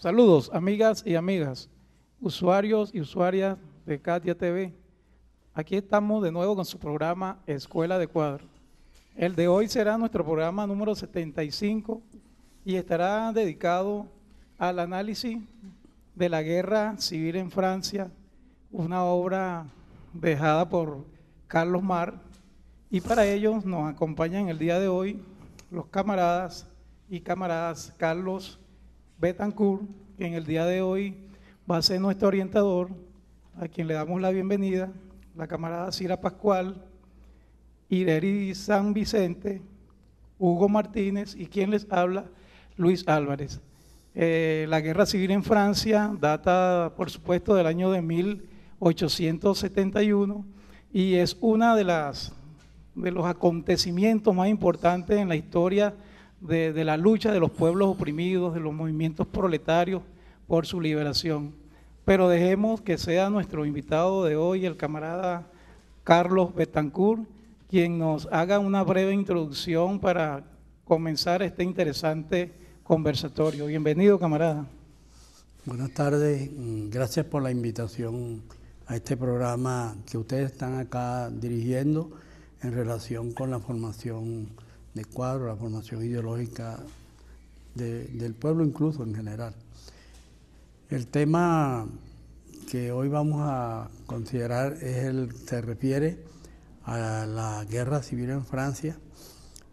Saludos, amigas y amigas, usuarios y usuarias de Katia TV. Aquí estamos de nuevo con su programa Escuela de Cuadro. El de hoy será nuestro programa número 75 y estará dedicado al análisis de la guerra civil en Francia, una obra dejada por Carlos Marx, y para ello nos acompañan el día de hoy los camaradas y camaradas Carlos Betancourt, que en el día de hoy va a ser nuestro orientador, a quien le damos la bienvenida, la camarada Cira Pascual, Ireri San Vicente, Hugo Martínez y quien les habla, Luis Álvarez. La guerra civil en Francia data, por supuesto, del año de 1871 y es una de los acontecimientos más importantes en la historia de la lucha de los pueblos oprimidos, de los movimientos proletarios por su liberación. Pero dejemos que sea nuestro invitado de hoy, el camarada Carlos Betancourt, quien nos haga una breve introducción para comenzar este interesante conversatorio. Bienvenido, camarada. Buenas tardes, gracias por la invitación a este programa que ustedes están acá dirigiendo en relación con la formación de cuadro, la formación ideológica del pueblo incluso en general. El tema que hoy vamos a considerar se refiere a la guerra civil en Francia,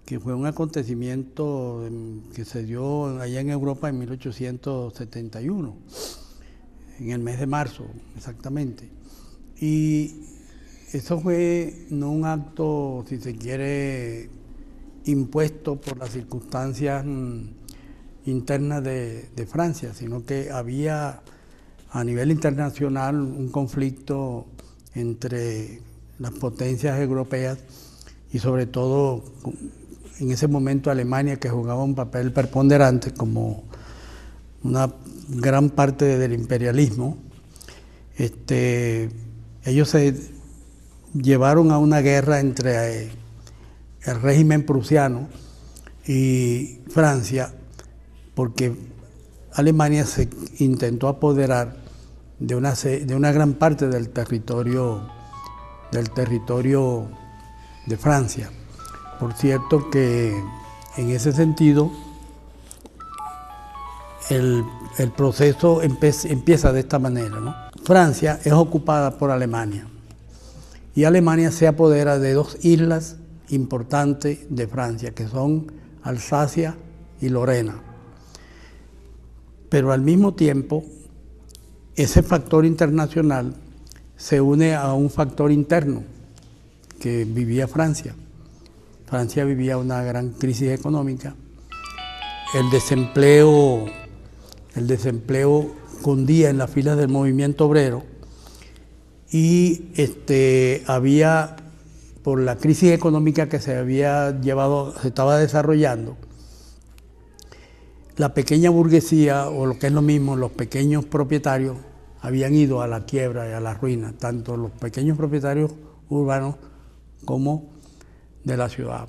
que fue un acontecimiento que se dio allá en Europa en 1871, en el mes de marzo exactamente. Y eso fue no un acto, si se quiere, impuesto por las circunstancias internas de Francia, sino que había a nivel internacional un conflicto entre las potencias europeas y sobre todo en ese momento Alemania, que jugaba un papel preponderante como una gran parte del imperialismo. Ellos se llevaron a una guerra entre el régimen prusiano y Francia, porque Alemania se intentó apoderar de una gran parte del territorio de Francia. Por cierto que en ese sentido el proceso empieza de esta manera, ¿no? Francia es ocupada por Alemania y Alemania se apodera de dos islas importantes de Francia, que son Alsacia y Lorena. Pero al mismo tiempo, ese factor internacional se une a un factor interno que vivía Francia. Francia vivía una gran crisis económica, el desempleo cundía en las filas del movimiento obrero y había, por la crisis económica que se estaba desarrollando, la pequeña burguesía, o lo que es lo mismo, los pequeños propietarios, habían ido a la quiebra y a la ruina, tanto los pequeños propietarios urbanos como de la ciudad.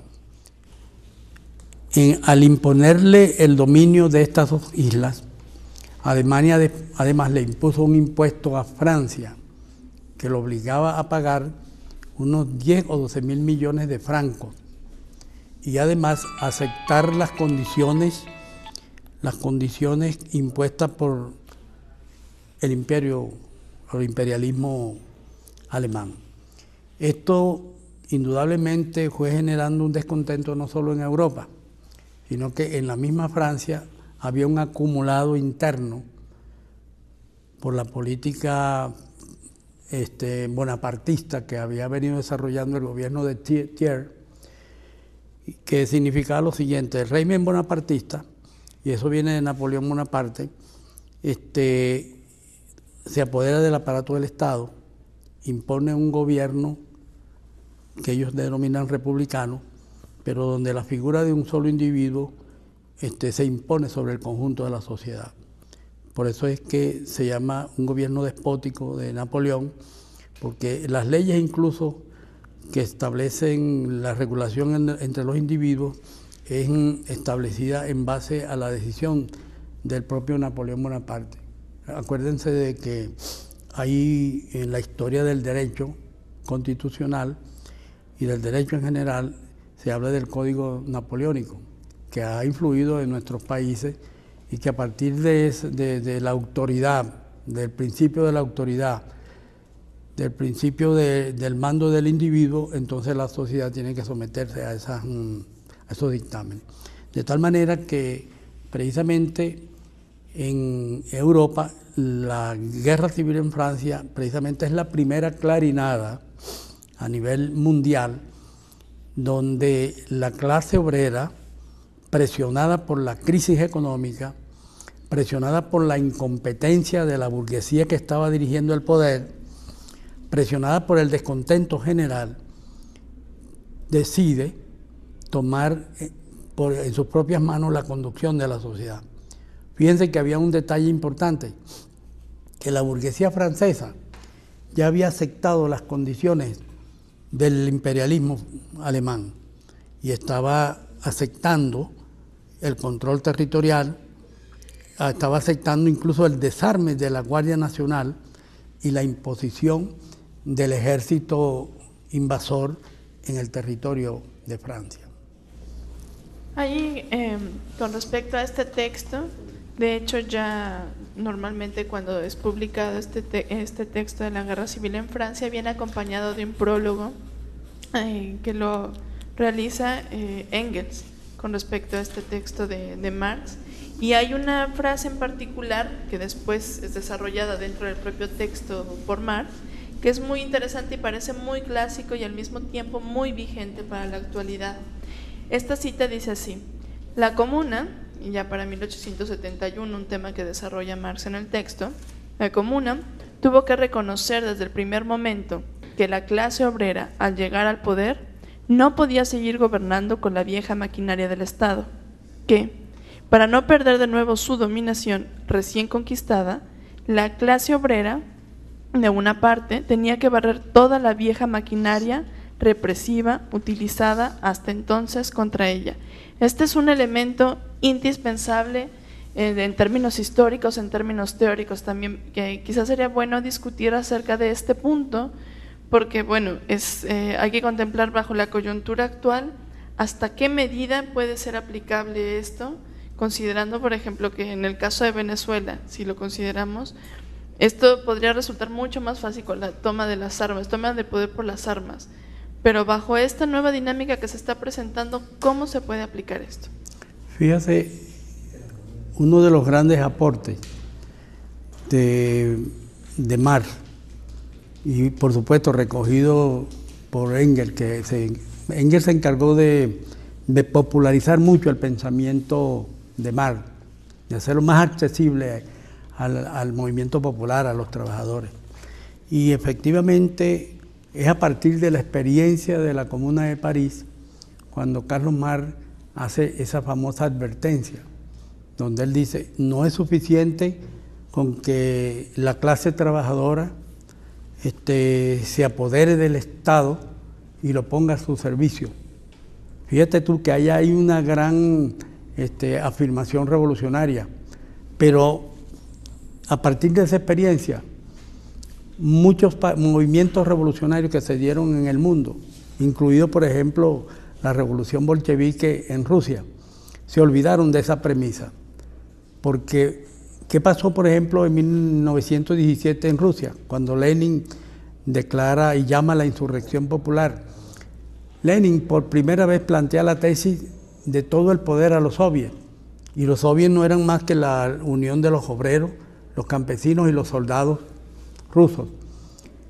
Al imponerle el dominio de estas dos islas, Alemania además le impuso un impuesto a Francia que lo obligaba a pagar unos 10 o 12 mil millones de francos y además aceptar las condiciones impuestas por el imperio o el imperialismo alemán. Esto indudablemente fue generando un descontento no solo en Europa, sino que en la misma Francia había un acumulado interno por la política bonapartista que había venido desarrollando el gobierno de Thiers, que significaba lo siguiente: el régimen bonapartista, y eso viene de Napoleón Bonaparte, se apodera del aparato del Estado, impone un gobierno que ellos denominan republicano, pero donde la figura de un solo individuo se impone sobre el conjunto de la sociedad. Por eso es que se llama un gobierno despótico de Napoleón, porque las leyes incluso que establecen la regulación entre los individuos es establecida en base a la decisión del propio Napoleón Bonaparte. Acuérdense de que ahí en la historia del derecho constitucional y del derecho en general se habla del Código Napoleónico, que ha influido en nuestros países y que a partir de la autoridad, del principio de la autoridad, del principio del mando del individuo, entonces la sociedad tiene que someterse a esos dictámenes. De tal manera que precisamente en Europa la guerra civil en Francia precisamente es la primera clarinada a nivel mundial donde la clase obrera, presionada por la crisis económica, presionada por la incompetencia de la burguesía que estaba dirigiendo el poder, presionada por el descontento general, decide tomar en sus propias manos la conducción de la sociedad. Fíjense que había un detalle importante, que la burguesía francesa ya había aceptado las condiciones del imperialismo alemán y estaba aceptando el control territorial, estaba aceptando incluso el desarme de la Guardia Nacional y la imposición del ejército invasor en el territorio de Francia. Ahí, con respecto a este texto, de hecho ya normalmente cuando es publicado este texto de la Guerra Civil en Francia viene acompañado de un prólogo que lo realiza Engels con respecto a este texto de Marx, y hay una frase en particular que después es desarrollada dentro del propio texto por Marx, que es muy interesante y parece muy clásico y al mismo tiempo muy vigente para la actualidad. Esta cita dice así: la Comuna, y ya para 1871, un tema que desarrolla Marx en el texto, la Comuna tuvo que reconocer desde el primer momento que la clase obrera, al llegar al poder, no podía seguir gobernando con la vieja maquinaria del Estado, que, para no perder de nuevo su dominación recién conquistada, la clase obrera, de una parte, tenía que barrer toda la vieja maquinaria represiva utilizada hasta entonces contra ella. Este es un elemento indispensable en términos históricos, en términos teóricos también, que quizás sería bueno discutir acerca de este punto, porque bueno, hay que contemplar bajo la coyuntura actual hasta qué medida puede ser aplicable esto, considerando por ejemplo que en el caso de Venezuela, si lo consideramos, esto podría resultar mucho más fácil con la toma de las armas, toma del poder por las armas. Pero bajo esta nueva dinámica que se está presentando, ¿cómo se puede aplicar esto? Fíjate, uno de los grandes aportes de Marx, y por supuesto recogido por Engels, Engels se encargó de popularizar mucho el pensamiento de Marx, de hacerlo más accesible al movimiento popular, a los trabajadores. Y efectivamente es a partir de la experiencia de la Comuna de París cuando Carlos Marx hace esa famosa advertencia, donde él dice: no es suficiente con que la clase trabajadora se apodere del Estado y lo ponga a su servicio. Fíjate tú que ahí hay una gran afirmación revolucionaria, pero a partir de esa experiencia, muchos movimientos revolucionarios que se dieron en el mundo, incluido por ejemplo la revolución bolchevique en Rusia, se olvidaron de esa premisa. Porque, ¿qué pasó por ejemplo en 1917 en Rusia? Cuando Lenin declara y llama a la insurrección popular. Lenin por primera vez plantea la tesis de todo el poder a los soviets, y los soviets no eran más que la unión de los obreros, los campesinos y los soldados rusos.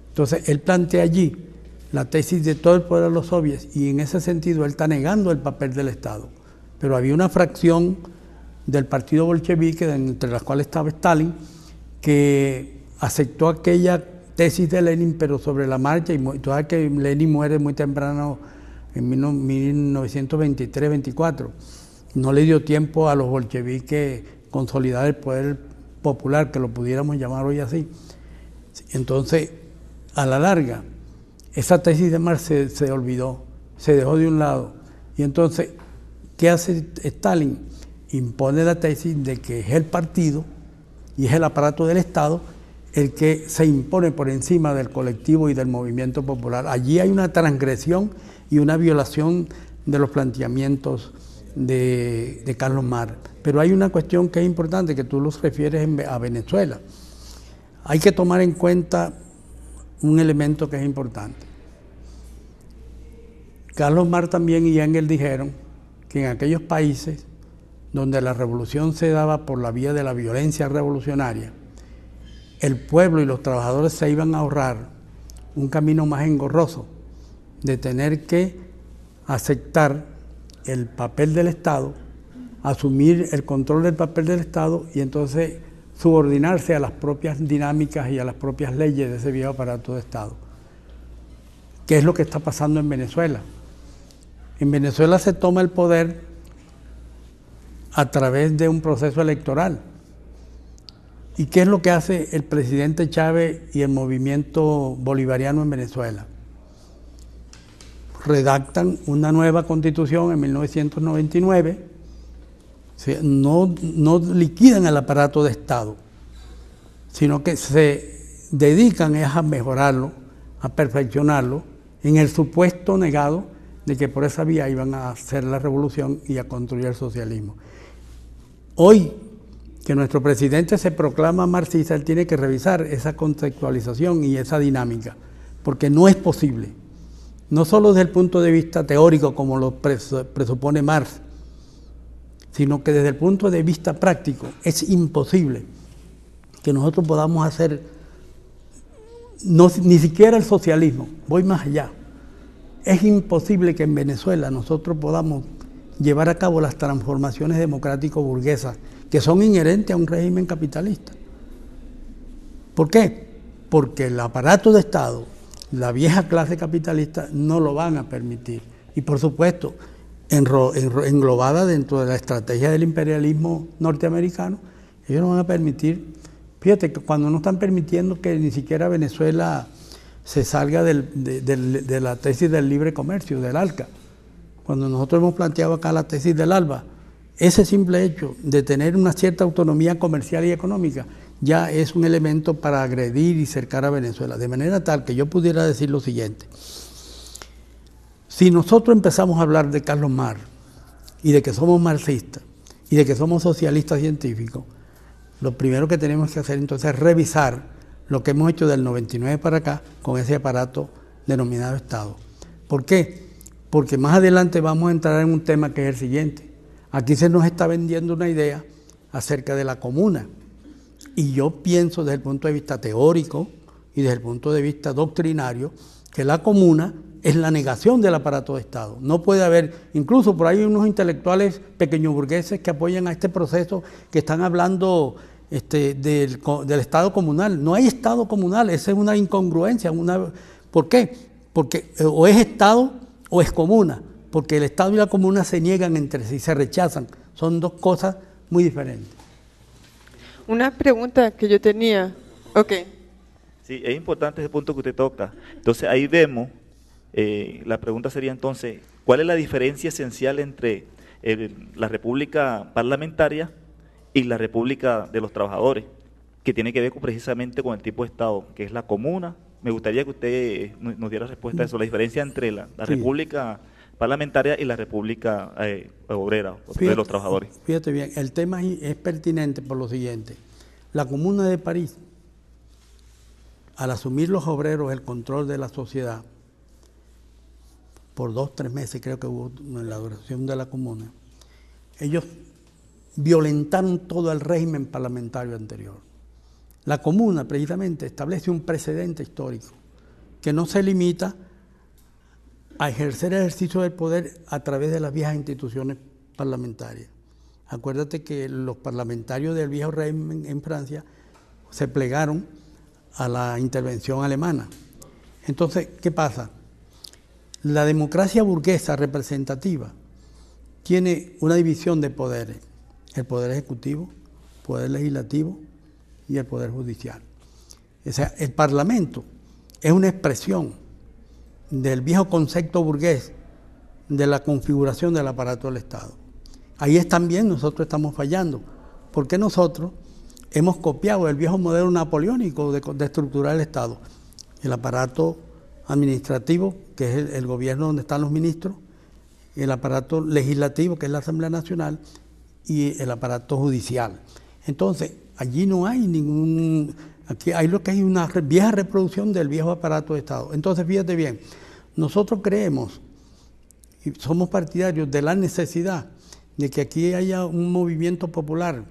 Entonces él plantea allí la tesis de todo el poder a los soviets, y en ese sentido él está negando el papel del Estado. Pero había una fracción del partido bolchevique, entre las cuales estaba Stalin, que aceptó aquella tesis de Lenin, pero sobre la marcha, y tú sabes que Lenin muere muy temprano, en 1923-24. No le dio tiempo a los bolcheviques consolidar el poder popular, que lo pudiéramos llamar hoy así. Entonces, a la larga, esa tesis de Marx se olvidó, se dejó de un lado. Y entonces, ¿qué hace Stalin? impone la tesis de que es el partido y es el aparato del Estado el que se impone por encima del colectivo y del movimiento popular. Allí hay una transgresión y una violación de los planteamientos de Carlos Marx. Pero hay una cuestión que es importante, que tú los refieres a Venezuela. Hay que tomar en cuenta un elemento que es importante. Carlos Marx también y Engels dijeron que en aquellos países donde la revolución se daba por la vía de la violencia revolucionaria, el pueblo y los trabajadores se iban a ahorrar un camino más engorroso de tener que aceptar el papel del Estado, asumir el control del papel del Estado y entonces subordinarse a las propias dinámicas y a las propias leyes de ese viejo aparato de Estado. ¿Qué es lo que está pasando en Venezuela? En Venezuela se toma el poder a través de un proceso electoral. ¿Y qué es lo que hace el presidente Chávez y el movimiento bolivariano en Venezuela? Redactan una nueva constitución en 1999, no liquidan el aparato de Estado, sino que se dedican a mejorarlo, a perfeccionarlo, en el supuesto negado de que por esa vía iban a hacer la revolución y a construir el socialismo. Hoy, que nuestro presidente se proclama marxista, él tiene que revisar esa conceptualización y esa dinámica, porque no es posible, no solo desde el punto de vista teórico como lo presupone Marx, sino que desde el punto de vista práctico es imposible que nosotros podamos hacer ni siquiera el socialismo, voy más allá. Es imposible que en Venezuela nosotros podamos llevar a cabo las transformaciones democrático-burguesas que son inherentes a un régimen capitalista. ¿Por qué? Porque el aparato de Estado, la vieja clase capitalista, no lo van a permitir. Y por supuesto, englobada dentro de la estrategia del imperialismo norteamericano, ellos no van a permitir. Fíjate que cuando no están permitiendo que ni siquiera Venezuela se salga de la tesis del libre comercio, del ALCA, cuando nosotros hemos planteado acá la tesis del ALBA, ese simple hecho de tener una cierta autonomía comercial y económica ya es un elemento para agredir y cercar a Venezuela, de manera tal que yo pudiera decir lo siguiente: si nosotros empezamos a hablar de Carlos Marx y de que somos marxistas y de que somos socialistas científicos, lo primero que tenemos que hacer entonces es revisar lo que hemos hecho del 99 para acá con ese aparato denominado Estado. ¿Por qué? Porque más adelante vamos a entrar en un tema que es el siguiente. Aquí se nos está vendiendo una idea acerca de la comuna. Y yo pienso desde el punto de vista teórico y desde el punto de vista doctrinario que la comuna es la negación del aparato de Estado. No puede haber, incluso por ahí unos intelectuales pequeños burgueses que apoyan a este proceso, que están hablando del Estado comunal. No hay Estado comunal, esa es una incongruencia. ¿Por qué? Porque o es Estado o es comuna, porque el Estado y la comuna se niegan entre sí, se rechazan. Son dos cosas muy diferentes. Una pregunta que yo tenía. Ok. Sí, es importante ese punto que usted toca. Entonces ahí vemos, la pregunta sería entonces, ¿cuál es la diferencia esencial entre la república parlamentaria y la república de los trabajadores, que tiene que ver precisamente con el tipo de Estado, que es la comuna? Me gustaría que usted nos diera respuesta a eso, la diferencia entre la república parlamentaria y la república obrera, de los trabajadores. Fíjate bien, el tema es pertinente por lo siguiente. La Comuna de París, al asumir los obreros el control de la sociedad, por 2 o 3 meses creo que hubo en la duración de la comuna, ellos violentaron todo el régimen parlamentario anterior. La comuna precisamente establece un precedente histórico que no se limita a ejercer el ejercicio del poder a través de las viejas instituciones parlamentarias. Acuérdate que los parlamentarios del viejo régimen en Francia se plegaron a la intervención alemana. Entonces, ¿qué pasa? La democracia burguesa representativa tiene una división de poderes: el poder ejecutivo, el poder legislativo y el poder judicial. O sea, el Parlamento es una expresión del viejo concepto burgués de la configuración del aparato del Estado. Ahí es también nosotros estamos fallando, porque nosotros hemos copiado el viejo modelo napoleónico de estructurar el Estado, el aparato administrativo, que es el gobierno donde están los ministros, el aparato legislativo, que es la Asamblea Nacional, y el aparato judicial. Entonces, allí no hay aquí hay lo que hay una vieja reproducción del viejo aparato de Estado. Entonces, fíjate bien, nosotros creemos y somos partidarios de la necesidad de que aquí haya un movimiento popular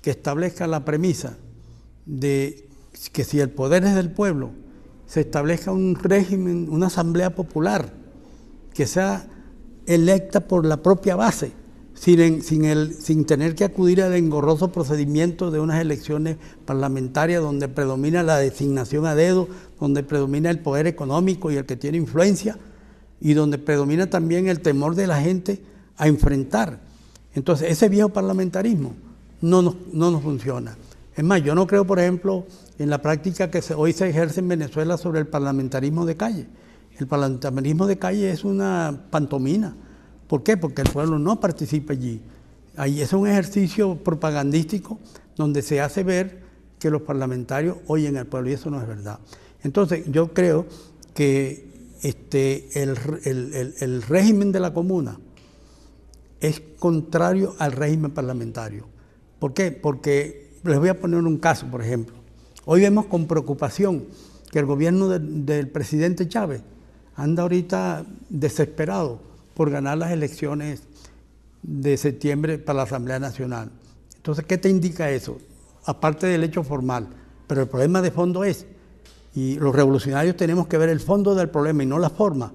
que establezca la premisa de que si el poder es del pueblo, se establezca un régimen, una asamblea popular que sea electa por la propia base, sin tener que acudir al engorroso procedimiento de unas elecciones parlamentarias donde predomina la designación a dedo, donde predomina el poder económico y el que tiene influencia, y donde predomina también el temor de la gente a enfrentar. Entonces, ese viejo parlamentarismo no nos funciona. Es más, yo no creo, por ejemplo, en la práctica que hoy se ejerce en Venezuela sobre el parlamentarismo de calle. El parlamentarismo de calle es una pantomima. ¿Por qué? Porque el pueblo no participa allí. Ahí es un ejercicio propagandístico donde se hace ver que los parlamentarios oyen al pueblo, y eso no es verdad. Entonces, yo creo que el régimen de la comuna es contrario al régimen parlamentario. ¿Por qué? Porque les voy a poner un caso, por ejemplo. Hoy vemos con preocupación que el gobierno del presidente Chávez anda ahorita desesperado por ganar las elecciones de septiembre para la Asamblea Nacional. Entonces, ¿qué te indica eso? Aparte del hecho formal, pero el problema de fondo es, y los revolucionarios tenemos que ver el fondo del problema y no la forma,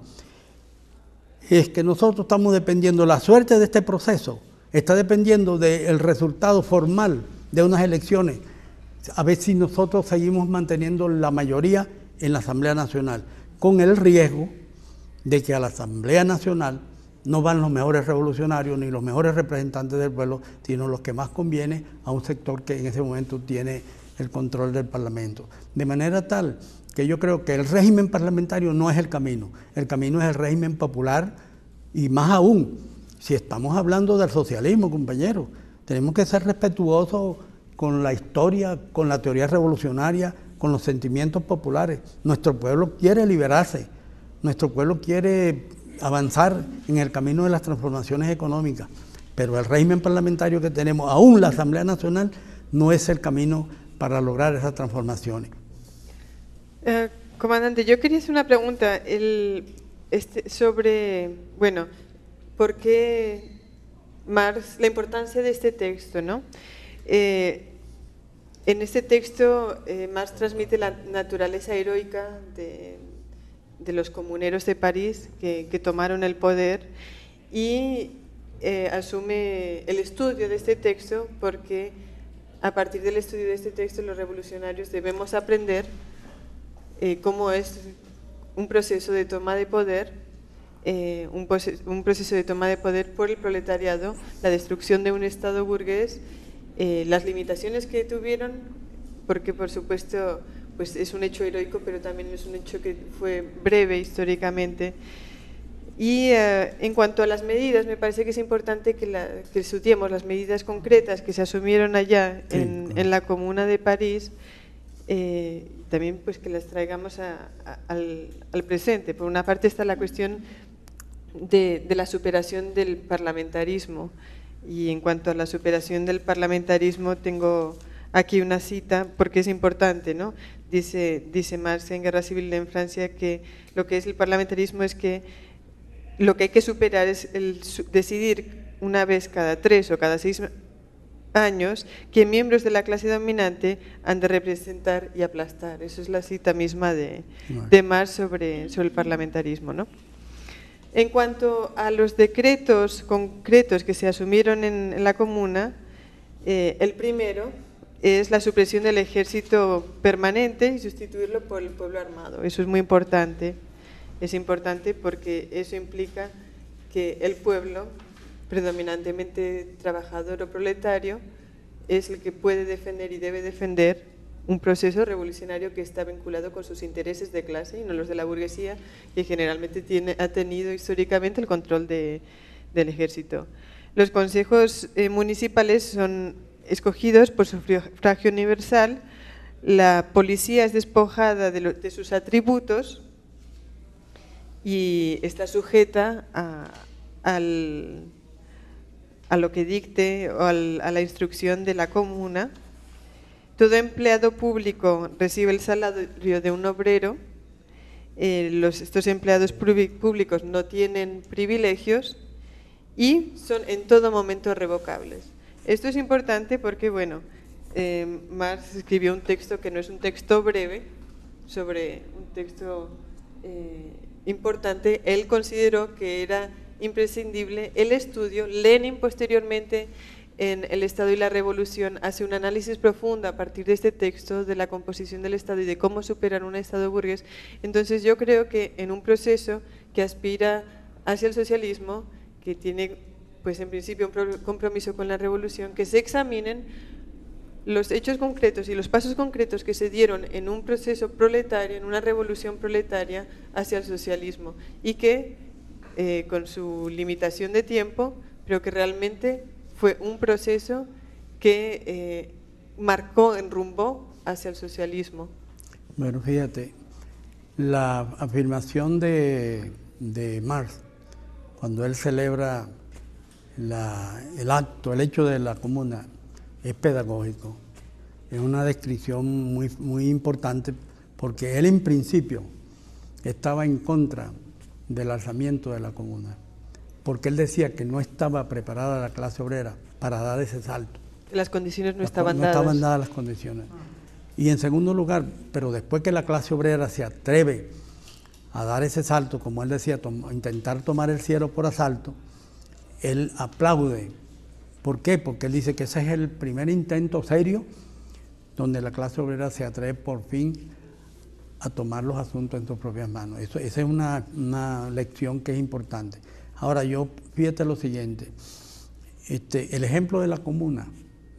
es que nosotros estamos dependiendo, la suerte de este proceso está dependiendo del resultado formal de unas elecciones, a ver si nosotros seguimos manteniendo la mayoría en la Asamblea Nacional, con el riesgo de que a la Asamblea Nacional no van los mejores revolucionarios ni los mejores representantes del pueblo, sino los que más conviene a un sector que en ese momento tiene el control del Parlamento. De manera tal que yo creo que el régimen parlamentario no es el camino es el régimen popular, y más aún, si estamos hablando del socialismo, compañeros, tenemos que ser respetuosos con la historia, con la teoría revolucionaria, con los sentimientos populares. Nuestro pueblo quiere liberarse, nuestro pueblo quiere avanzar en el camino de las transformaciones económicas, pero el régimen parlamentario que tenemos, aún la Asamblea Nacional, no es el camino para lograr esas transformaciones. Comandante, yo quería hacer una pregunta sobre, bueno, ¿por qué Marx, la importancia de este texto, ¿no? En este texto Marx transmite la naturaleza heroica de los comuneros de París que tomaron el poder, y asume el estudio de este texto, porque a partir del estudio de este texto los revolucionarios debemos aprender cómo es un proceso de toma de poder, un proceso de toma de poder por el proletariado, la destrucción de un Estado burgués, las limitaciones que tuvieron, porque por supuesto pues es un hecho heroico, pero también es un hecho que fue breve históricamente. Y en cuanto a las medidas, me parece que es importante que estudiemos las medidas concretas que se asumieron allá en la Comuna de París, también pues que las traigamos al presente. Por una parte está la cuestión de la superación del parlamentarismo, y en cuanto a la superación del parlamentarismo tengo aquí una cita porque es importante, ¿no? Dice Marx en Guerra Civil en Francia que lo que es el parlamentarismo es que lo que hay que superar es el decidir una vez cada 3 o cada 6 años que miembros de la clase dominante han de representar y aplastar. Eso es la cita misma de Marx sobre el parlamentarismo, ¿no? En cuanto a los decretos concretos que se asumieron en la Comuna, el primero es la supresión del ejército permanente y sustituirlo por el pueblo armado. Eso es muy importante. Es importante porque eso implica que el pueblo, predominantemente trabajador o proletario, es el que puede defender y debe defender un proceso revolucionario que está vinculado con sus intereses de clase y no los de la burguesía, que generalmente ha tenido históricamente el control del ejército. Los consejos municipales son escogidos por sufragio universal, la policía es despojada de sus atributos y está sujeta a lo que dicte o a la instrucción de la comuna. Todo empleado público recibe el salario de un obrero. Estos empleados públicos no tienen privilegios y son en todo momento revocables. Esto es importante porque, bueno, Marx escribió un texto que no es un texto breve, sobre un texto importante. Él consideró que era imprescindible el estudio. Lenin posteriormente en El Estado y la Revolución hace un análisis profundo a partir de este texto de la composición del Estado y de cómo superar un Estado burgués. Entonces yo creo que en un proceso que aspira hacia el socialismo, que tiene pues en principio un compromiso con la revolución, que se examinen los hechos concretos y los pasos concretos que se dieron en un proceso proletario, en una revolución proletaria hacia el socialismo, y que con su limitación de tiempo, pero que realmente fue un proceso que marcó, enrumbó hacia el socialismo. Bueno, fíjate, la afirmación de Marx, cuando él celebra el hecho de la comuna, es pedagógico. Es una descripción muy importante, porque él en principio estaba en contra del alzamiento de la comuna, porque él decía que no estaba preparada la clase obrera para dar ese salto. Las condiciones no estaban dadas. No estaban dadas las condiciones. Y en segundo lugar, pero después que la clase obrera se atreve a dar ese salto, como él decía, intentar tomar el cielo por asalto, él aplaude. ¿Por qué? Porque él dice que ese es el primer intento serio donde la clase obrera se atreve por fin a tomar los asuntos en sus propias manos. Esa es una lección que es importante. Ahora, fíjate lo siguiente, el ejemplo de la comuna,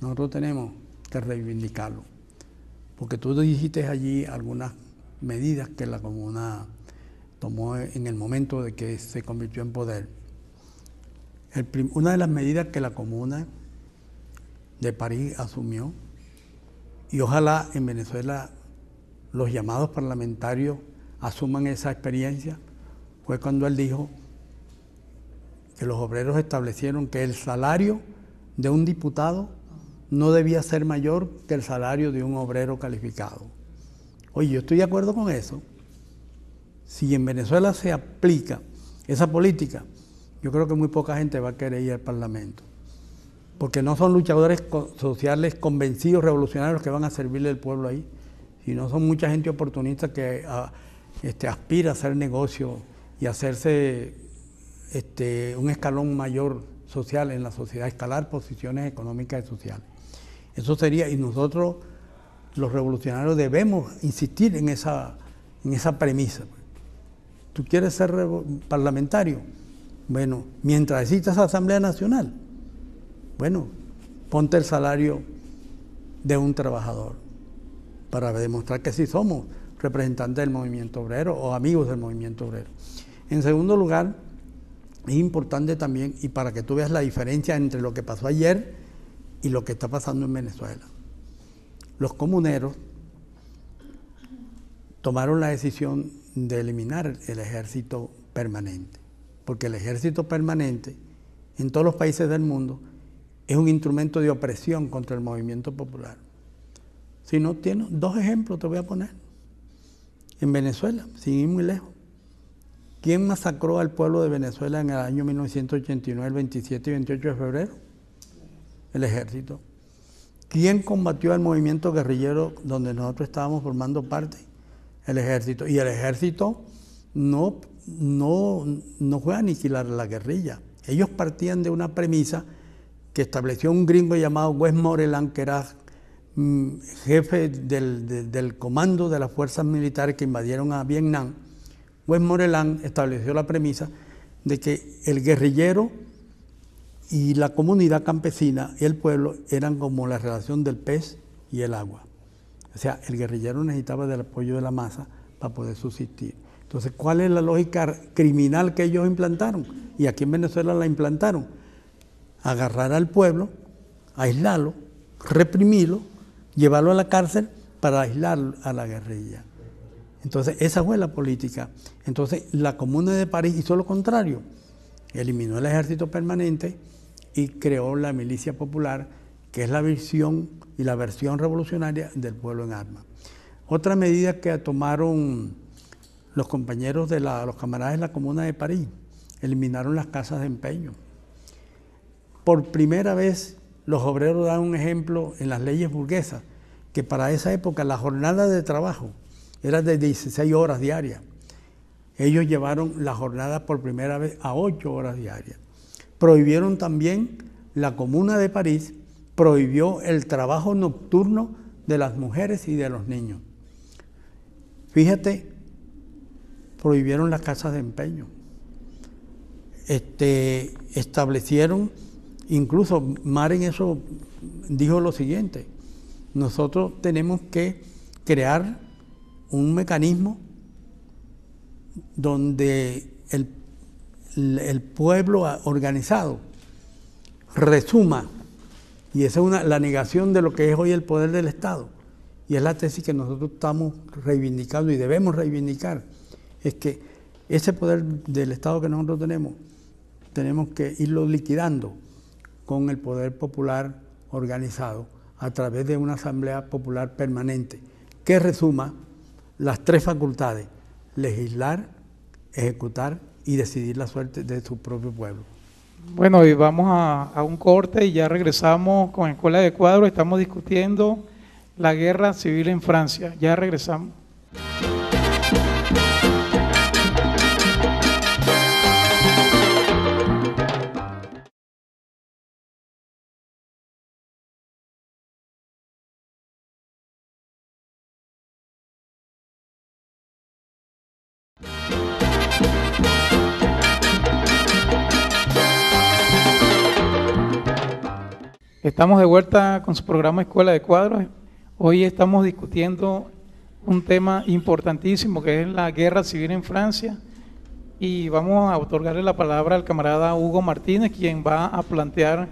nosotros tenemos que reivindicarlo, porque tú dijiste allí algunas medidas que la comuna tomó en el momento de que se convirtió en poder. Una de las medidas que la comuna de París asumió, y ojalá en Venezuela los llamados parlamentarios asuman esa experiencia, fue cuando él dijo que los obreros establecieron que el salario de un diputado no debía ser mayor que el salario de un obrero calificado. Oye, yo estoy de acuerdo con eso. Si en Venezuela se aplica esa política, yo creo que muy poca gente va a querer ir al Parlamento, porque no son luchadores sociales convencidos, revolucionarios, que van a servirle al pueblo ahí, sino son mucha gente oportunista que aspira a hacer negocio y hacerse un escalón mayor social en la sociedad, escalar posiciones económicas y sociales. Eso sería, y nosotros los revolucionarios debemos insistir en esa premisa. ¿Tú quieres ser parlamentario? Bueno, mientras exista esa Asamblea Nacional, bueno, ponte el salario de un trabajador para demostrar que sí somos representantes del movimiento obrero o amigos del movimiento obrero. En segundo lugar, es importante también, y para que tú veas la diferencia entre lo que pasó ayer y lo que está pasando en Venezuela, los comuneros tomaron la decisión de eliminar el ejército permanente, porque el ejército permanente en todos los países del mundo es un instrumento de opresión contra el movimiento popular. Si no, tienes dos ejemplos, te voy a poner. En Venezuela, sin ir muy lejos, ¿quién masacró al pueblo de Venezuela en el año 1989, el 27 y 28 de febrero? El ejército. ¿Quién combatió al movimiento guerrillero donde nosotros estábamos formando parte? El ejército. Y el ejército no fue a aniquilar la guerrilla. Ellos partían de una premisa que estableció un gringo llamado Westmoreland, que era jefe del comando de las fuerzas militares que invadieron a Vietnam. Westmoreland estableció la premisa de que el guerrillero y la comunidad campesina y el pueblo eran como la relación del pez y el agua. O sea, el guerrillero necesitaba del apoyo de la masa para poder subsistir. Entonces, ¿cuál es la lógica criminal que ellos implantaron? Y aquí en Venezuela la implantaron. agarrar al pueblo, aislarlo, reprimirlo, llevarlo a la cárcel para aislar a la guerrilla. Entonces, esa fue la política. Entonces, la Comuna de París hizo lo contrario. Eliminó el ejército permanente y creó la milicia popular, que es la visión y la versión revolucionaria del pueblo en armas. Otra medida que tomaron los compañeros los camaradas de la Comuna de París, eliminaron las casas de empeño. Por primera vez, los obreros dan un ejemplo en las leyes burguesas, que para esa época la jornada de trabajo era de 16 horas diarias. Ellos llevaron la jornada por primera vez a 8 horas diarias. Prohibieron también, la Comuna de París prohibió el trabajo nocturno de las mujeres y de los niños. Fíjate, prohibieron las casas de empeño. Establecieron, incluso Maren eso dijo lo siguiente: nosotros tenemos que crear un mecanismo donde el pueblo organizado resuma, y esa es la negación de lo que es hoy el poder del Estado, y es la tesis que nosotros estamos reivindicando y debemos reivindicar, es que ese poder del Estado que nosotros tenemos que irlo liquidando con el poder popular organizado a través de una asamblea popular permanente que resuma las tres facultades: legislar, ejecutar y decidir la suerte de su propio pueblo. Bueno, y vamos a un corte y ya regresamos con Escuela de Cuadro. Estamos discutiendo la guerra civil en Francia. Ya regresamos. Estamos de vuelta con su programa Escuela de Cuadros. Hoy estamos discutiendo un tema importantísimo que es la guerra civil en Francia, y vamos a otorgarle la palabra al camarada Hugo Martínez, quien va a plantear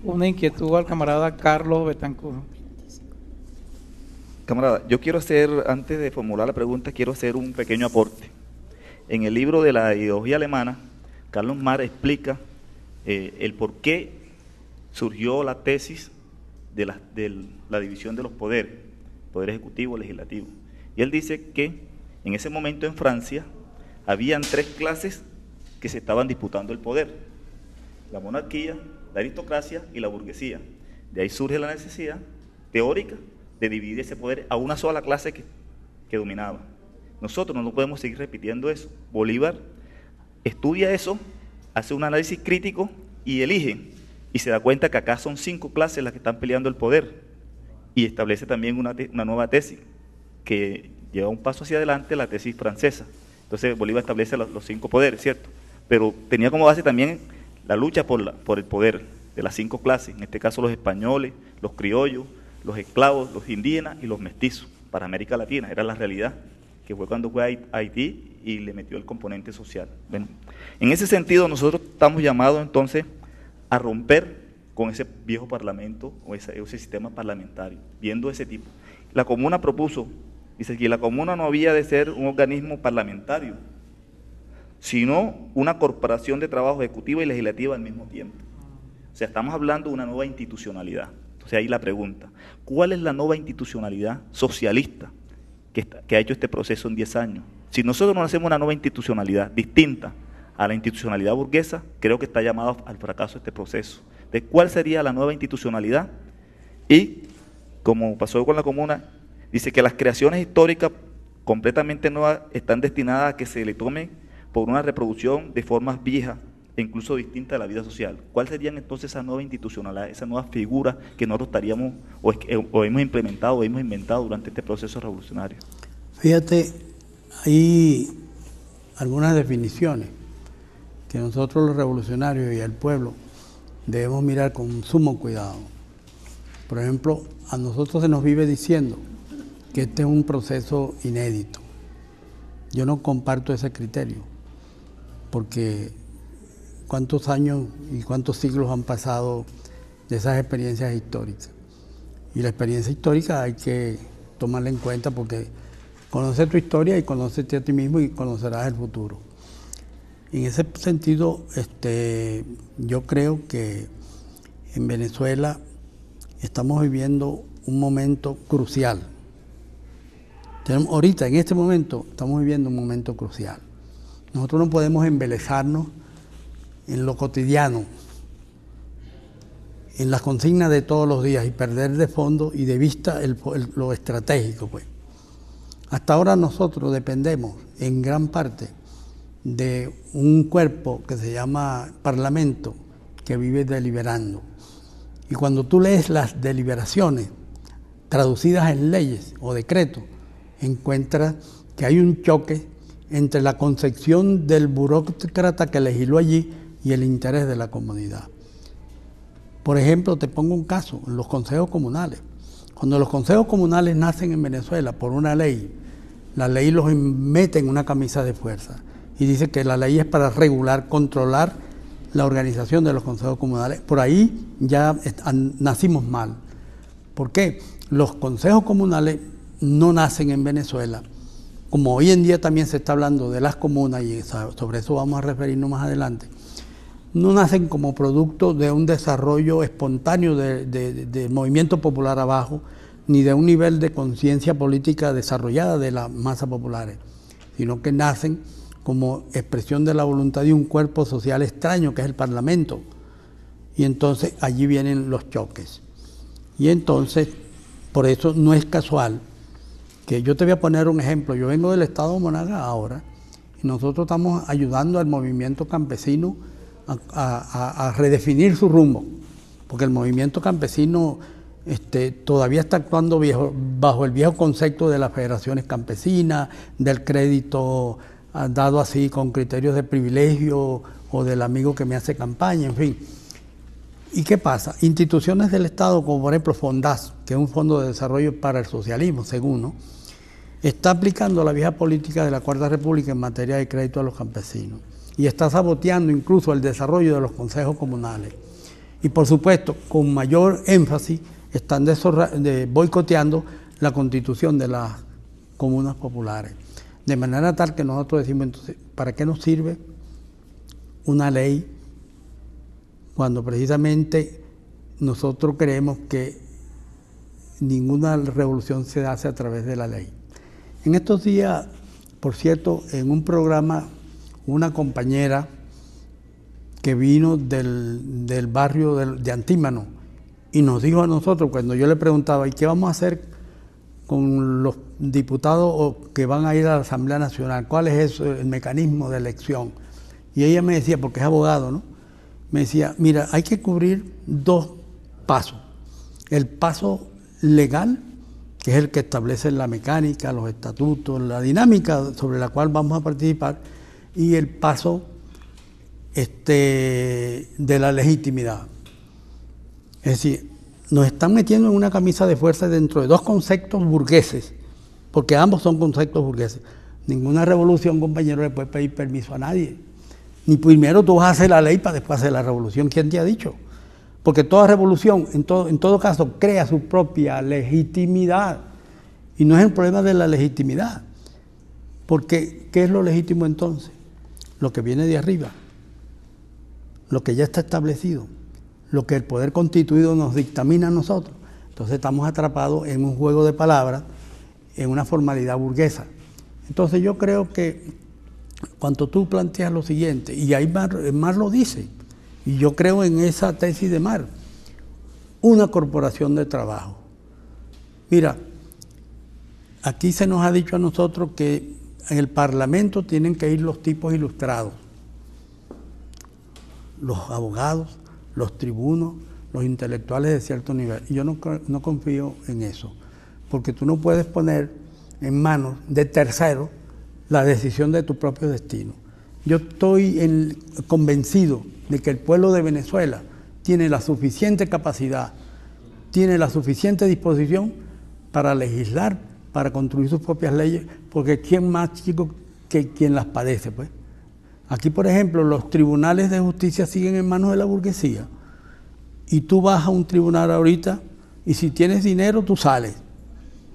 una inquietud al camarada Carlos Betancourt. Camarada, yo quiero hacer, antes de formular la pregunta, quiero hacer un pequeño aporte. En el libro de la ideología alemana, Carlos Marx explica el por qué surgió la tesis de la división de los poderes, poder ejecutivo, legislativo. Y él dice que en ese momento en Francia habían tres clases que se estaban disputando el poder: la monarquía, la aristocracia y la burguesía. De ahí surge la necesidad teórica de dividir ese poder a una sola clase que dominaba. Nosotros no podemos seguir repitiendo eso. Bolívar estudia eso, hace un análisis crítico y elige, y se da cuenta que acá son 5 clases las que están peleando el poder, y establece también una nueva tesis que lleva un paso hacia adelante, la tesis francesa. Entonces Bolívar establece los 5 poderes, ¿cierto? Pero tenía como base también la lucha por el poder de las 5 clases, en este caso los españoles, los criollos, los esclavos, los indígenas y los mestizos, para América Latina. Era la realidad, que fue cuando fue a Haití y le metió el componente social. Bueno, en ese sentido nosotros estamos llamados entonces a romper con ese viejo parlamento o ese sistema parlamentario, viendo ese tipo. La Comuna propuso, dice que la Comuna no había de ser un organismo parlamentario, sino una corporación de trabajo ejecutiva y legislativa al mismo tiempo. O sea, estamos hablando de una nueva institucionalidad. Entonces ahí la pregunta: ¿cuál es la nueva institucionalidad socialista que ha hecho este proceso en 10 años? Si nosotros no hacemos una nueva institucionalidad distinta a la institucionalidad burguesa, creo que está llamado al fracaso este proceso. ¿De cuál sería la nueva institucionalidad? Y, como pasó con la Comuna, dice que las creaciones históricas completamente nuevas están destinadas a que se le tome por una reproducción de formas viejas e incluso distintas de la vida social. ¿Cuál serían entonces esa nueva institucionalidad, esa nueva figura que nosotros estaríamos o hemos implementado o hemos inventado durante este proceso revolucionario? Fíjate, hay algunas definiciones que nosotros los revolucionarios y el pueblo debemos mirar con sumo cuidado. Por ejemplo, a nosotros se nos vive diciendo que este es un proceso inédito. Yo no comparto ese criterio, porque cuántos años y cuántos siglos han pasado de esas experiencias históricas. Y la experiencia histórica hay que tomarla en cuenta porque conoce tu historia y conócete a ti mismo y conocerás el futuro. En ese sentido, yo creo que en Venezuela estamos viviendo un momento crucial. Ahorita, en este momento, estamos viviendo un momento crucial. Nosotros no podemos embelezarnos en lo cotidiano, en las consignas de todos los días y perder de fondo y de vista lo estratégico, pues. Hasta ahora nosotros dependemos en gran parte de un cuerpo que se llama Parlamento, que vive deliberando. Y cuando tú lees las deliberaciones traducidas en leyes o decretos, encuentras que hay un choque entre la concepción del burócrata que legisló allí y el interés de la comunidad. Por ejemplo, te pongo un caso, los consejos comunales. Cuando los consejos comunales nacen en Venezuela por una ley, la ley los mete en una camisa de fuerza y dice que la ley es para regular, controlar la organización de los consejos comunales. Por ahí ya nacimos mal. ¿Por qué? Los consejos comunales no nacen en Venezuela. Como hoy en día también se está hablando de las comunas, y sobre eso vamos a referirnos más adelante, no nacen como producto de un desarrollo espontáneo de movimiento popular abajo, ni de un nivel de conciencia política desarrollada de las masas populares, sino que nacen como expresión de la voluntad de un cuerpo social extraño que es el Parlamento. Y entonces allí vienen los choques. Y entonces, por eso no es casual que yo te voy a poner un ejemplo. Yo vengo del estado de Monagas ahora y nosotros estamos ayudando al movimiento campesino a redefinir su rumbo, porque el movimiento campesino todavía está actuando bajo el viejo concepto de las federaciones campesinas, del crédito dado así con criterios de privilegio o del amigo que me hace campaña, en fin. ¿Y qué pasa? Instituciones del Estado, como por ejemplo FONDAS, que es un fondo de desarrollo para el socialismo, según, ¿no?, está aplicando la vieja política de la Cuarta República en materia de crédito a los campesinos y está saboteando incluso el desarrollo de los consejos comunales. Y por supuesto, con mayor énfasis, están boicoteando la constitución de las comunas populares. De manera tal que nosotros decimos, entonces, ¿para qué nos sirve una ley cuando precisamente nosotros creemos que ninguna revolución se hace a través de la ley? En estos días, por cierto, en un programa, una compañera que vino del barrio de Antímano y nos dijo a nosotros, cuando yo le preguntaba, ¿y qué vamos a hacer con los diputados que van a ir a la Asamblea Nacional? ¿Cuál es eso, el mecanismo de elección? Y ella me decía, porque es abogado, ¿no?, me decía, mira, hay que cubrir dos pasos. El paso legal, que es el que establece la mecánica, los estatutos, la dinámica sobre la cual vamos a participar, y el paso de la legitimidad. Es decir, nos están metiendo en una camisa de fuerza dentro de dos conceptos burgueses, porque ambos son conceptos burgueses. Ninguna revolución, compañero, le puede pedir permiso a nadie. Ni primero tú vas a hacer la ley para después hacer la revolución. ¿Quién te ha dicho? Porque toda revolución, en todo caso, crea su propia legitimidad. Y no es el problema de la legitimidad. Porque, ¿qué es lo legítimo entonces? Lo que viene de arriba, lo que ya está establecido, lo que el poder constituido nos dictamina a nosotros. Entonces estamos atrapados en un juego de palabras, en una formalidad burguesa. Entonces yo creo que cuando tú planteas lo siguiente, y ahí Mar lo dice, y yo creo en esa tesis de Mar, una corporación de trabajo. Mira, aquí se nos ha dicho a nosotros que en el Parlamento tienen que ir los tipos ilustrados, los abogados, los tribunos, los intelectuales de cierto nivel. Y yo no confío en eso, porque tú no puedes poner en manos de terceros la decisión de tu propio destino. Yo estoy convencido de que el pueblo de Venezuela tiene la suficiente capacidad, tiene la suficiente disposición para legislar, para construir sus propias leyes, porque ¿quién más chico que quien las padece, pues? Aquí, por ejemplo, los tribunales de justicia siguen en manos de la burguesía. Y tú vas a un tribunal ahorita y si tienes dinero, tú sales.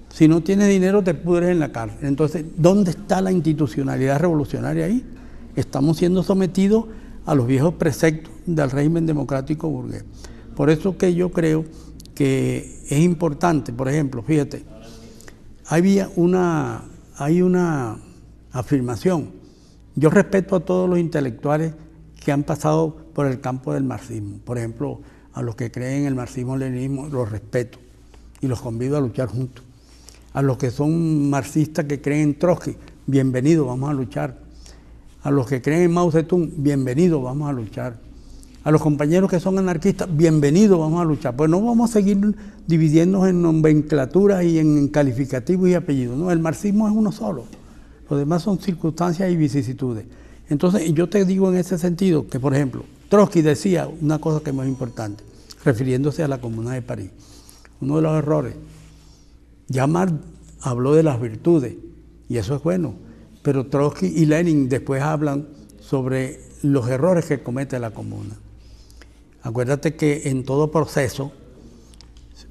Si no tienes dinero, te pudres en la cárcel. Entonces, ¿dónde está la institucionalidad revolucionaria ahí? Estamos siendo sometidos a los viejos preceptos del régimen democrático burgués. Por eso que yo creo que es importante, por ejemplo, fíjate, hay una afirmación. Yo respeto a todos los intelectuales que han pasado por el campo del marxismo. Por ejemplo, a los que creen en el marxismo-leninismo los respeto y los convido a luchar juntos. A los que son marxistas que creen en Trotsky, bienvenidos, vamos a luchar. A los que creen en Mao Zedong, bienvenidos, vamos a luchar. A los compañeros que son anarquistas, bienvenidos, vamos a luchar. Pues no vamos a seguir dividiéndonos en nomenclaturas y en calificativos y apellidos. No, el marxismo es uno solo. Los demás son circunstancias y vicisitudes. Entonces, yo te digo en ese sentido que, por ejemplo, Trotsky decía una cosa que es muy importante, refiriéndose a la Comuna de París. Uno de los errores. Ya Marx habló de las virtudes, y eso es bueno, pero Trotsky y Lenin después hablan sobre los errores que comete la Comuna. Acuérdate que en todo proceso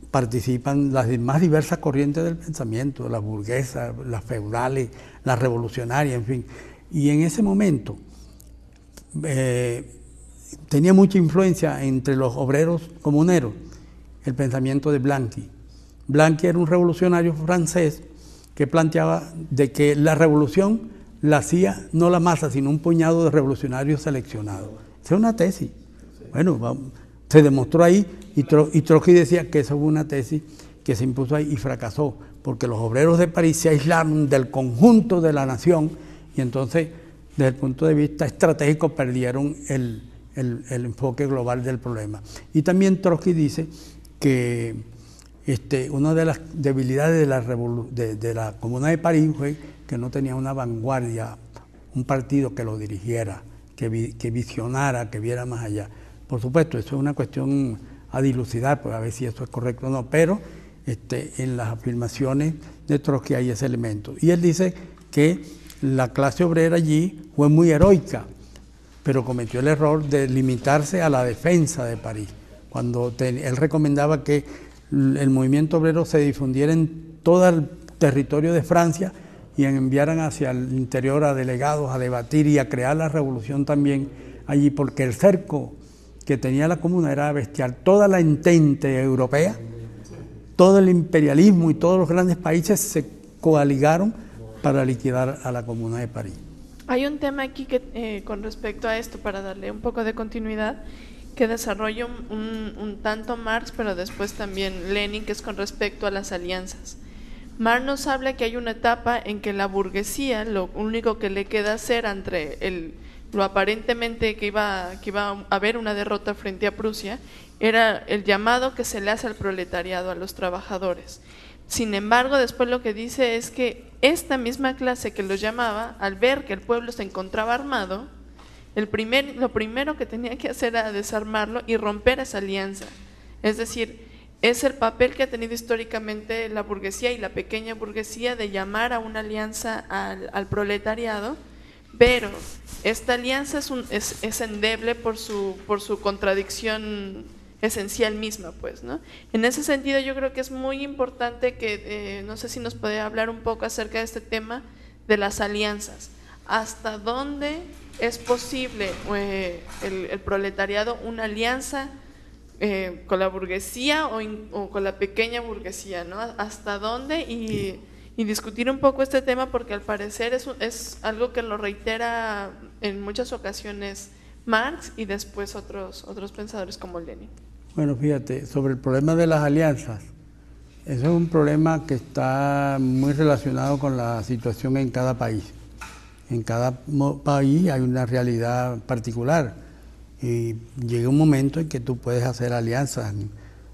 participan las más diversas corrientes del pensamiento, las burguesas, las feudales, las revolucionarias, en fin. Y en ese momento tenía mucha influencia entre los obreros comuneros el pensamiento de Blanqui. Blanqui era un revolucionario francés que planteaba de que la revolución la hacía no la masa, sino un puñado de revolucionarios seleccionados. Esa es una tesis. Bueno, se demostró ahí y Trotsky decía que esa fue una tesis que se impuso ahí y fracasó, porque los obreros de París se aislaron del conjunto de la nación y entonces, desde el punto de vista estratégico, perdieron el enfoque global del problema. Y también Trotsky dice que una de las debilidades de la Comuna de París fue que no tenía una vanguardia, un partido que lo dirigiera, que visionara, que viera más allá. Por supuesto, eso es una cuestión a dilucidar, pues a ver si eso es correcto o no, pero en las afirmaciones de Trotsky hay ese elemento. Y él dice que la clase obrera allí fue muy heroica, pero cometió el error de limitarse a la defensa de París, cuando él recomendaba que el movimiento obrero se difundiera en todo el territorio de Francia y enviaran hacia el interior a delegados a debatir y a crear la revolución también allí, porque el cerco que tenía la Comuna era bestial. Toda la entente europea, todo el imperialismo y todos los grandes países se coaligaron para liquidar a la Comuna de París. Hay un tema aquí que con respecto a esto, para darle un poco de continuidad, que desarrolla un tanto Marx, pero después también Lenin, que es con respecto a las alianzas. Marx nos habla que hay una etapa en que la burguesía, lo único que le queda hacer entre lo aparentemente que iba a haber una derrota frente a Prusia, era el llamado que se le hace al proletariado, a los trabajadores. Sin embargo, después lo que dice es que esta misma clase que los llamaba, al ver que el pueblo se encontraba armado, lo primero que tenía que hacer era desarmarlo y romper esa alianza. Es decir, es el papel que ha tenido históricamente la burguesía y la pequeña burguesía de llamar a una alianza al proletariado, pero esta alianza es endeble por su contradicción esencial misma, pues, ¿no? En ese sentido yo creo que es muy importante que, no sé si nos puede hablar un poco acerca de este tema de las alianzas. ¿Hasta dónde es posible el proletariado una alianza con la burguesía o con la pequeña burguesía, ¿no? ¿Hasta dónde? Y discutir un poco este tema, porque al parecer es algo que lo reitera en muchas ocasiones Marx y después otros pensadores como Lenin. Bueno, fíjate, sobre el problema de las alianzas, eso es un problema que está muy relacionado con la situación en cada país. En cada país hay una realidad particular y llega un momento en que tú puedes hacer alianzas.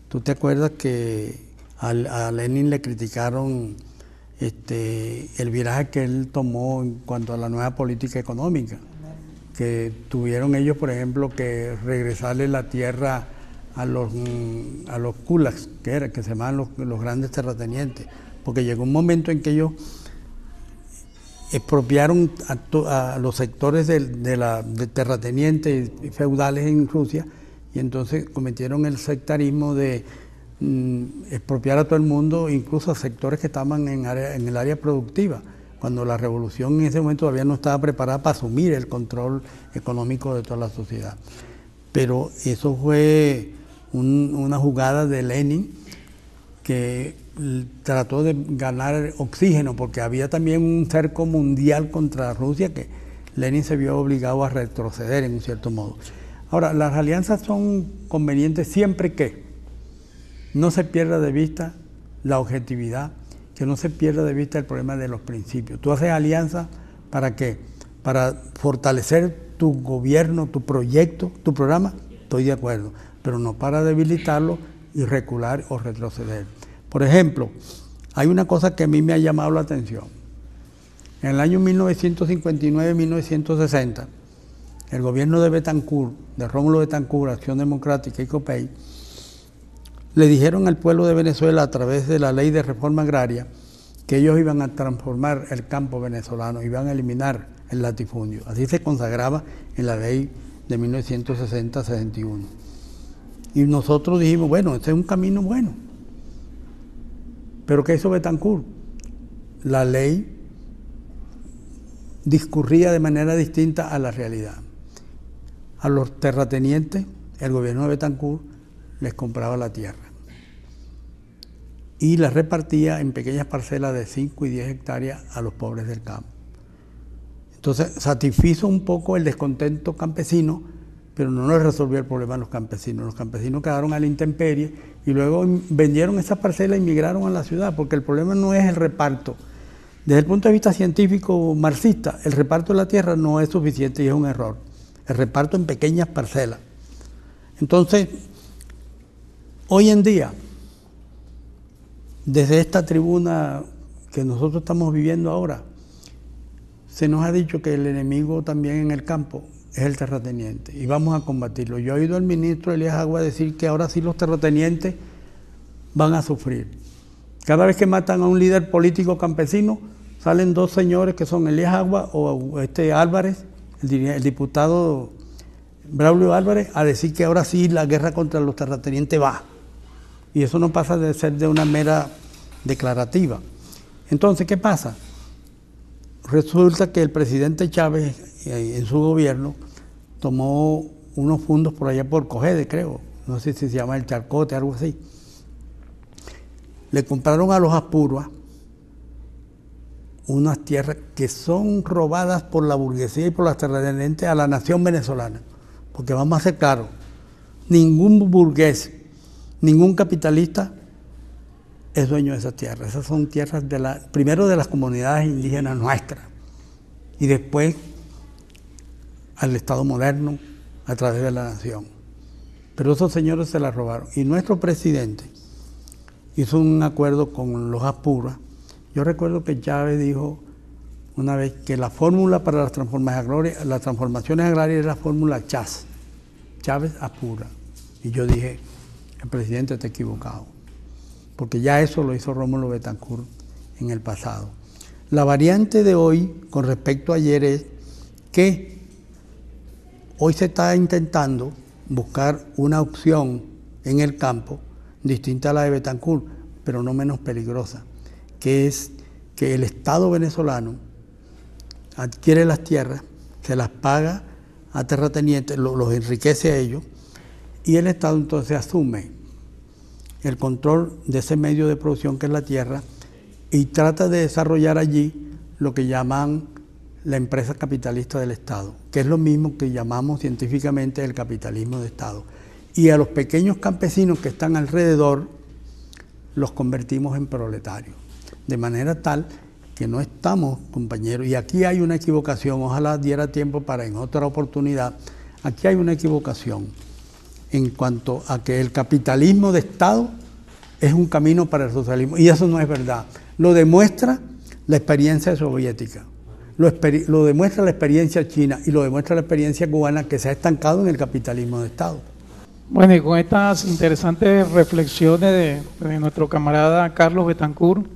¿Tú te acuerdas que a Lenin le criticaron el viraje que él tomó en cuanto a la nueva política económica? Que tuvieron ellos, por ejemplo, que regresarle la tierra a los kulaks, que se llamaban los grandes terratenientes, porque llegó un momento en que ellos expropiaron a los sectores de terratenientes y feudales en Rusia, y entonces cometieron el sectarismo de expropiar a todo el mundo, incluso a sectores que estaban en el área productiva, cuando la revolución en ese momento todavía no estaba preparada para asumir el control económico de toda la sociedad. Pero eso fue una jugada de Lenin que trató de ganar oxígeno, porque había también un cerco mundial contra Rusia que Lenin se vio obligado a retroceder en un cierto modo. Ahora, las alianzas son convenientes siempre que no se pierda de vista la objetividad, que no se pierda de vista el problema de los principios. Tú haces alianzas ¿para qué? Para fortalecer tu gobierno, tu proyecto, tu programa, estoy de acuerdo, pero no para debilitarlo y recular o retroceder. Por ejemplo, hay una cosa que a mí me ha llamado la atención. En el año 1959-1960, el gobierno de Betancourt, de Rómulo Betancourt, Acción Democrática y COPEI, le dijeron al pueblo de Venezuela a través de la ley de reforma agraria que ellos iban a transformar el campo venezolano, iban a eliminar el latifundio. Así se consagraba en la ley de 1960-61. Y nosotros dijimos, bueno, este es un camino bueno. ¿Pero qué hizo Betancourt? La ley discurría de manera distinta a la realidad. A los terratenientes, el gobierno de Betancourt les compraba la tierra y la repartía en pequeñas parcelas de 5 y 10 hectáreas a los pobres del campo. Entonces satisfizo un poco el descontento campesino, pero no les resolvió el problema a los campesinos. Los campesinos quedaron a la intemperie y luego vendieron esas parcelas y migraron a la ciudad, porque el problema no es el reparto. Desde el punto de vista científico marxista, el reparto de la tierra no es suficiente y es un error. El reparto en pequeñas parcelas. Entonces, hoy en día, desde esta tribuna que nosotros estamos viviendo ahora, se nos ha dicho que el enemigo también en el campo es el terrateniente y vamos a combatirlo. Yo he oído al ministro Elías Agua decir que ahora sí los terratenientes van a sufrir. Cada vez que matan a un líder político campesino, salen dos señores que son Elías Agua o Álvarez, el diputado Braulio Álvarez, a decir que ahora sí la guerra contra los terratenientes va. Y eso no pasa de ser de una mera declarativa. Entonces, ¿qué pasa? Resulta que el presidente Chávez, en su gobierno, tomó unos fondos por allá por Cogede, creo, no sé si se llama el Charcote, algo así. Le compraron a los Aspuruas unas tierras que son robadas por la burguesía y por las terratenientes a la nación venezolana. Porque vamos a ser claros, ningún burgués, ningún capitalista es dueño de esas tierras. Esas son tierras primero de las comunidades indígenas nuestras y después al Estado moderno a través de la nación. Pero esos señores se las robaron. Y nuestro presidente hizo un acuerdo con los Aspuruas. Yo recuerdo que Chávez dijo una vez que la fórmula para las transformaciones agrarias es la fórmula Chas, Chávez Apura. Y yo dije, el presidente está equivocado, porque ya eso lo hizo Rómulo Betancourt en el pasado. La variante de hoy con respecto a ayer es que hoy se está intentando buscar una opción en el campo distinta a la de Betancourt, pero no menos peligrosa, que es que el Estado venezolano adquiere las tierras, se las paga a terratenientes, los enriquece a ellos, y el Estado entonces asume el control de ese medio de producción que es la tierra y trata de desarrollar allí lo que llaman la empresa capitalista del Estado, que es lo mismo que llamamos científicamente el capitalismo de Estado. Y a los pequeños campesinos que están alrededor los convertimos en proletarios, de manera tal que no estamos, compañeros, y aquí hay una equivocación, ojalá diera tiempo para en otra oportunidad, aquí hay una equivocación en cuanto a que el capitalismo de Estado es un camino para el socialismo, y eso no es verdad. Lo demuestra la experiencia soviética, lo demuestra la experiencia china y lo demuestra la experiencia cubana, que se ha estancado en el capitalismo de Estado. Bueno, y con estas interesantes reflexiones de nuestro camarada Carlos Betancourt,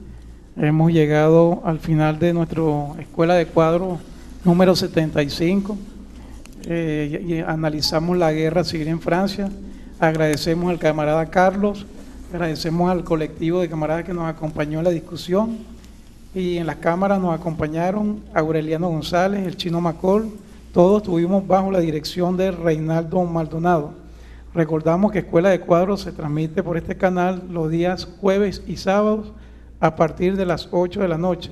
Hemos llegado al final de nuestra escuela de cuadro número 75. Y analizamos la guerra civil en Francia. Agradecemos al camarada Carlos, agradecemos al colectivo de camaradas que nos acompañó en la discusión, y en las cámaras nos acompañaron Aureliano González, el Chino Macol. Todos estuvimos bajo la dirección de Reinaldo Maldonado. Recordamos que Escuela de Cuadros se transmite por este canal los días jueves y sábados a partir de las 8 de la noche.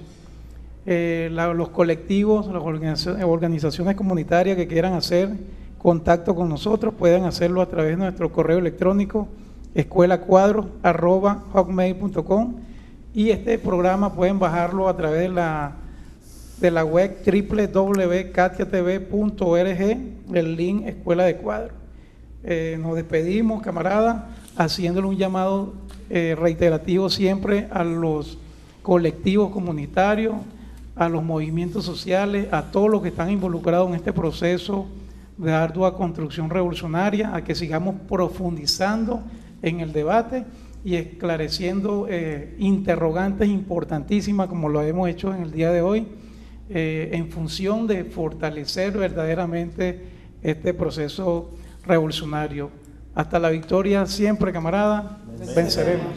Los colectivos, las organizaciones comunitarias que quieran hacer contacto con nosotros pueden hacerlo a través de nuestro correo electrónico escuelacuadros@hotmail.com, y este programa pueden bajarlo a través de la web www.katiatv.org, el link Escuela de Cuadros. Nos despedimos, camaradas, haciéndole un llamado reiterativo siempre a los colectivos comunitarios, a los movimientos sociales, a todos los que están involucrados en este proceso de ardua construcción revolucionaria, a que sigamos profundizando en el debate y esclareciendo interrogantes importantísimas, como lo hemos hecho en el día de hoy, en función de fortalecer verdaderamente este proceso revolucionario. Hasta la victoria siempre, camarada, venceremos.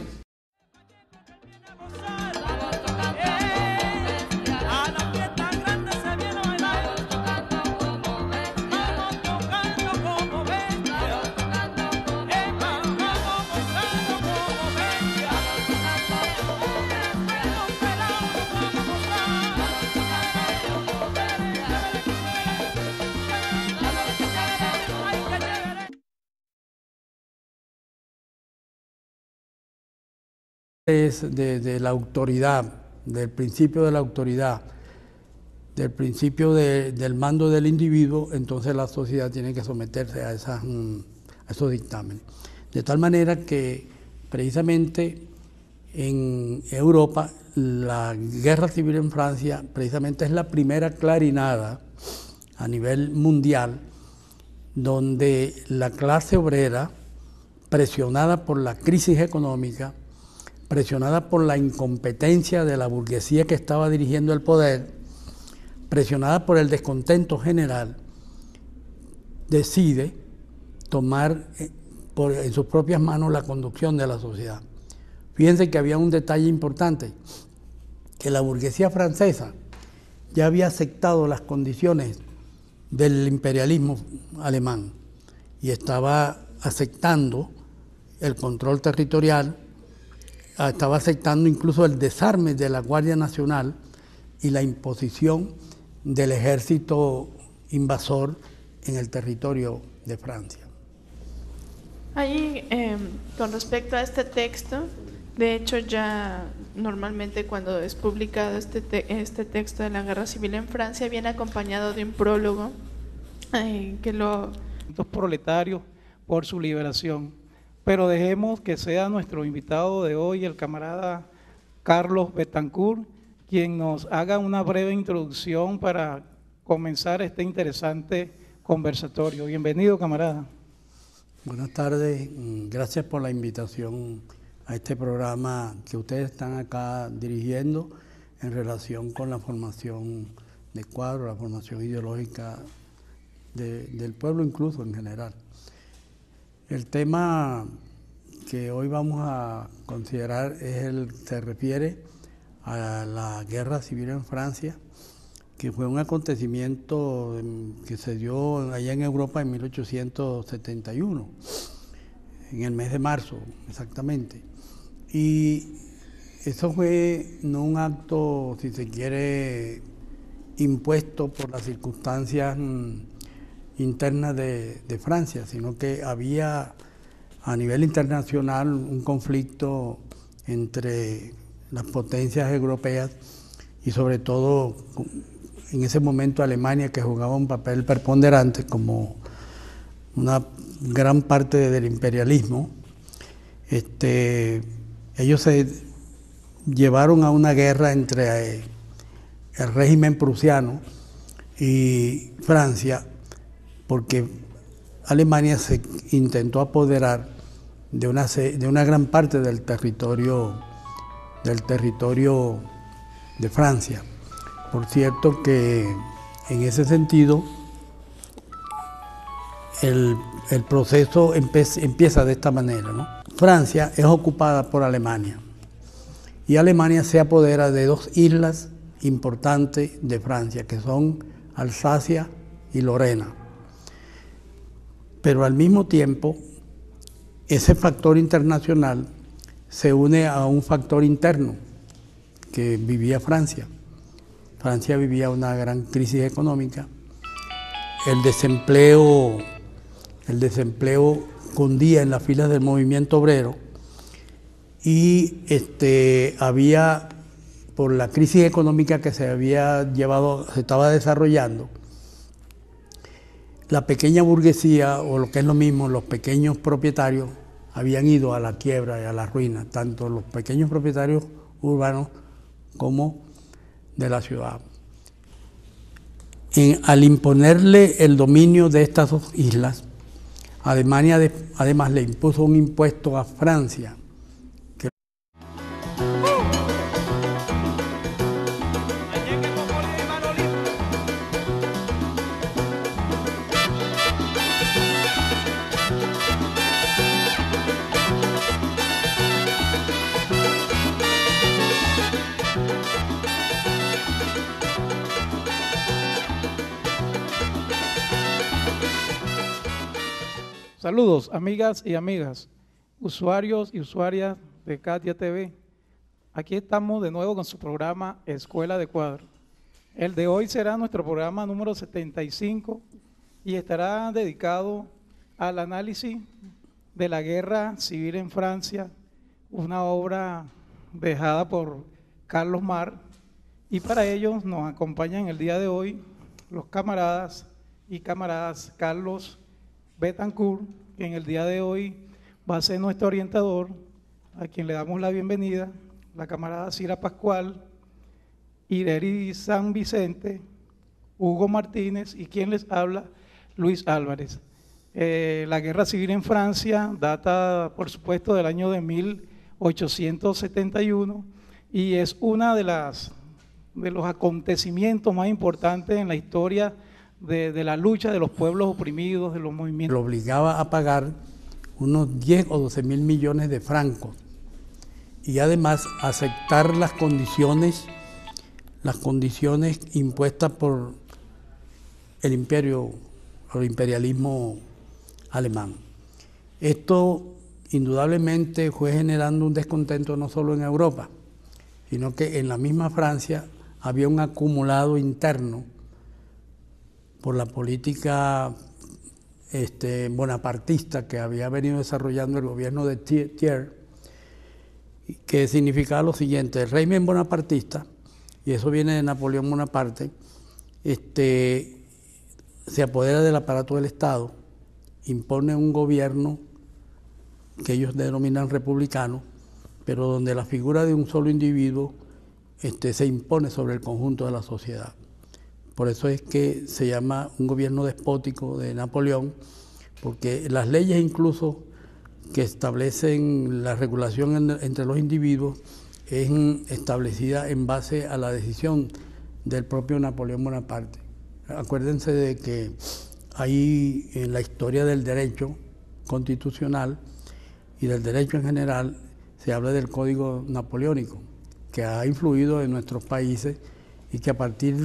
Es de la autoridad, del principio de la autoridad, del principio del mando del individuo, entonces la sociedad tiene que someterse a esos dictámenes. De tal manera que precisamente en Europa la guerra civil en Francia precisamente es la primera clarinada a nivel mundial donde la clase obrera, presionada por la crisis económica, presionada por la incompetencia de la burguesía que estaba dirigiendo el poder, presionada por el descontento general, decide tomar en sus propias manos la conducción de la sociedad. Fíjense que había un detalle importante, que la burguesía francesa ya había aceptado las condiciones del imperialismo alemán y estaba aceptando el control territorial, estaba aceptando incluso el desarme de la Guardia Nacional y la imposición del ejército invasor en el territorio de Francia. Ahí, con respecto a este texto, de hecho ya normalmente cuando es publicado este texto de la guerra civil en Francia viene acompañado de un prólogo que lo... Los proletarios por su liberación. Pero dejemos que sea nuestro invitado de hoy, el camarada Carlos Betancourt, quien nos haga una breve introducción para comenzar este interesante conversatorio. Bienvenido, camarada. Buenas tardes, gracias por la invitación a este programa que ustedes están acá dirigiendo en relación con la formación de cuadros, la formación ideológica del pueblo incluso en general. El tema que hoy vamos a considerar se refiere a la guerra civil en Francia, que fue un acontecimiento que se dio allá en Europa en 1871, en el mes de marzo exactamente. Y eso fue no un acto, si se quiere, impuesto por las circunstancias internas de Francia, sino que había a nivel internacional un conflicto entre las potencias europeas y sobre todo en ese momento Alemania, que jugaba un papel preponderante como una gran parte del imperialismo. Ellos se llevaron a una guerra entre el régimen prusiano y Francia, porque Alemania se intentó apoderar de una gran parte del territorio de Francia. Por cierto que en ese sentido el proceso empieza de esta manera, ¿no? Francia es ocupada por Alemania y Alemania se apodera de dos islas importantes de Francia, que son Alsacia y Lorena. Pero al mismo tiempo, ese factor internacional se une a un factor interno que vivía Francia. Francia vivía una gran crisis económica, el desempleo cundía en las filas del movimiento obrero y había, por la crisis económica que se estaba desarrollando, la pequeña burguesía, o lo que es lo mismo, los pequeños propietarios, habían ido a la quiebra y a la ruina, tanto los pequeños propietarios urbanos como de la ciudad. Al imponerle el dominio de estas dos islas, Alemania además le impuso un impuesto a Francia. Saludos, amigas y amigas, usuarios y usuarias de Katia TV. Aquí estamos de nuevo con su programa Escuela de Cuadro. El de hoy será nuestro programa número 75 y estará dedicado al análisis de la guerra civil en Francia, una obra dejada por Carlos Marx, y para ello nos acompañan el día de hoy los camaradas y camaradas Carlos Betancourt, que en el día de hoy va a ser nuestro orientador, a quien le damos la bienvenida, la camarada Cira Pascual, Ireri San Vicente, Hugo Martínez y quien les habla, Luis Álvarez. La guerra civil en Francia data, por supuesto, del año de 1871 y es una de los acontecimientos más importantes en la historia de la lucha de los pueblos oprimidos, de los movimientos. Lo obligaba a pagar unos 10 o 12 mil millones de francos y además aceptar las condiciones impuestas por el imperio o el imperialismo alemán. Esto indudablemente fue generando un descontento no solo en Europa, sino que en la misma Francia había un acumulado interno por la política bonapartista que había venido desarrollando el gobierno de Thiers, que significaba lo siguiente: el régimen bonapartista, y eso viene de Napoleón Bonaparte, se apodera del aparato del Estado, impone un gobierno que ellos denominan republicano, pero donde la figura de un solo individuo se impone sobre el conjunto de la sociedad. Por eso es que se llama un gobierno despótico de Napoleón, porque las leyes incluso que establecen la regulación entre los individuos es establecida en base a la decisión del propio Napoleón Bonaparte. Acuérdense de que ahí en la historia del derecho constitucional y del derecho en general se habla del Código Napoleónico, que ha influido en nuestros países y que a partir de